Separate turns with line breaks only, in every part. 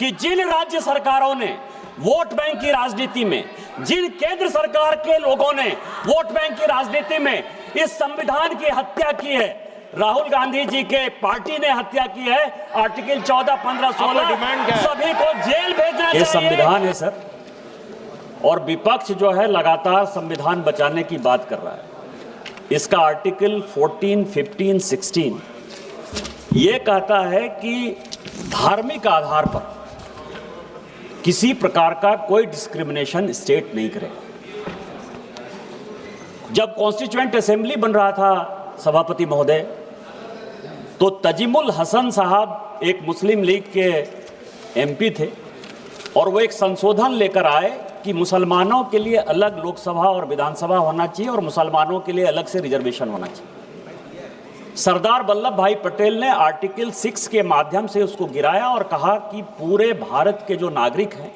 कि जिन राज्य सरकारों ने वोट बैंक की राजनीति में, जिन केंद्र सरकार के लोगों ने वोट बैंक की राजनीति में इस संविधान की हत्या की है, राहुल गांधी जी के पार्टी ने हत्या की है। आर्टिकल 14, 15, 16 सभी को जेल भेजना चाहिए। ये संविधान है सर, और विपक्ष जो है लगातार संविधान बचाने की बात कर रहा है। इसका आर्टिकल 14, 15, 16 ये कहता है कि धार्मिक आधार पर किसी प्रकार का कोई डिस्क्रिमिनेशन स्टेट नहीं करे। जब कॉन्स्टिट्यूएंट असेंबली बन रहा था सभापति महोदय, तो तजीमुल हसन साहब एक मुस्लिम लीग के एमपी थे और वो एक संशोधन लेकर आए कि मुसलमानों के लिए अलग लोकसभा और विधानसभा होना चाहिए और मुसलमानों के लिए अलग से रिजर्वेशन होना चाहिए। सरदार वल्लभ भाई पटेल ने आर्टिकल 6 के माध्यम से उसको गिराया और कहा कि पूरे भारत के जो नागरिक हैं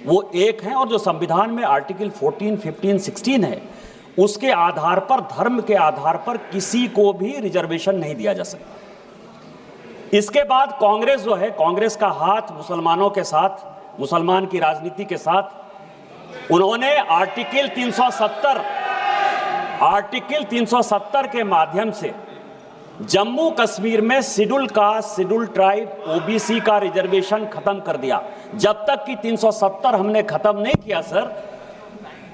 वो एक हैं, और जो संविधान में आर्टिकल 14, 15, 16 है उसके आधार पर, धर्म के आधार पर किसी को भी रिजर्वेशन नहीं दिया जा सकता। इसके बाद कांग्रेस जो है, कांग्रेस का हाथ मुसलमानों के साथ, मुसलमान की राजनीति के साथ, उन्होंने आर्टिकल 370 के माध्यम से जम्मू कश्मीर में schedule caste, schedule tribe, OBC का रिजर्वेशन खत्म कर दिया। जब तक कि 370 हमने खत्म नहीं किया सर,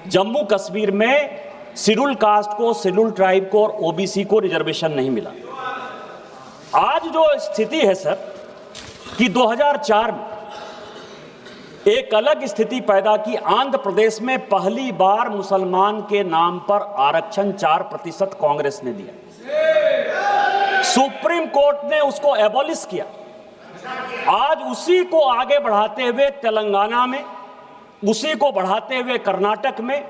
जम्मू कश्मीर में शेड्यूल कास्ट को, शेड्यूल ट्राइब को और ओबीसी को रिजर्वेशन नहीं मिला। आज जो स्थिति है सर कि 2004 में एक अलग स्थिति पैदा की। आंध्र प्रदेश में पहली बार मुसलमान के नाम पर आरक्षण 4% कांग्रेस ने दिया। सुप्रीम कोर्ट ने उसको एबॉलिश किया। आज उसी को आगे बढ़ाते हुए तेलंगाना में, उसी को बढ़ाते हुए कर्नाटक में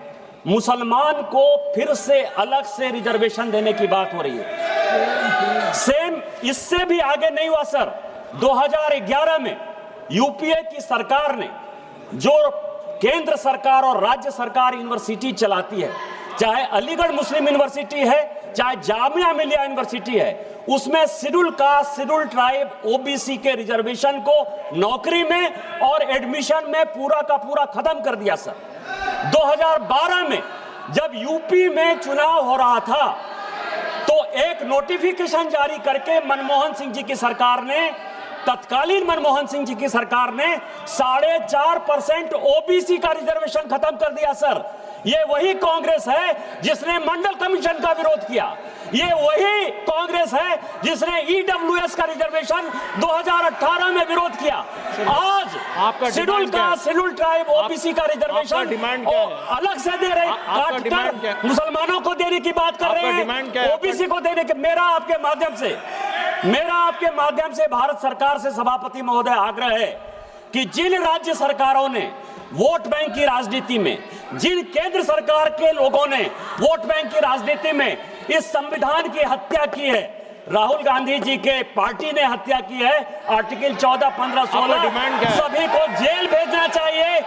मुसलमान को फिर से अलग से रिजर्वेशन देने की बात हो रही है। सेम इससे भी आगे नहीं हुआ सर, 2011 में यूपीए की सरकार ने, जो केंद्र सरकार और राज्य सरकार यूनिवर्सिटी चलाती है, चाहे अलीगढ़ मुस्लिम यूनिवर्सिटी है, चाहे जामिया मिलिया यूनिवर्सिटी है, उसमें schedule caste, schedule tribe, OBC के रिजर्वेशन को नौकरी में और एडमिशन में पूरा का पूरा खत्म कर दिया सर। 2012 में जब यूपी में चुनाव हो रहा था तो एक नोटिफिकेशन जारी करके मनमोहन सिंह जी की सरकार ने, तत्कालीन मनमोहन सिंह जी की सरकार ने 4.5% ओबीसी का रिजर्वेशन खत्म कर दिया सर। ये वही कांग्रेस है जिसने मंडल कमीशन का विरोध किया। ये वही कांग्रेस है जिसने ईडब्ल्यूएस का रिजर्वेशन 2018 में विरोध किया। आज schedule caste, schedule tribe, OBC का रिजर्वेशन अलग से दे रहे, काट कर मुसलमानों को देने की बात कर रहे हैं, ओबीसी को देने के। मेरा आपके माध्यम से भारत सरकार से सभापति महोदय आग्रह है कि जिन राज्य सरकारों ने वोट बैंक की राजनीति में, जिन केंद्र सरकार के लोगों ने वोट बैंक की राजनीति में इस संविधान की हत्या की है, राहुल गांधी जी के पार्टी ने हत्या की है, आर्टिकल 14, 15, 16 सभी को जेल भेजना चाहिए।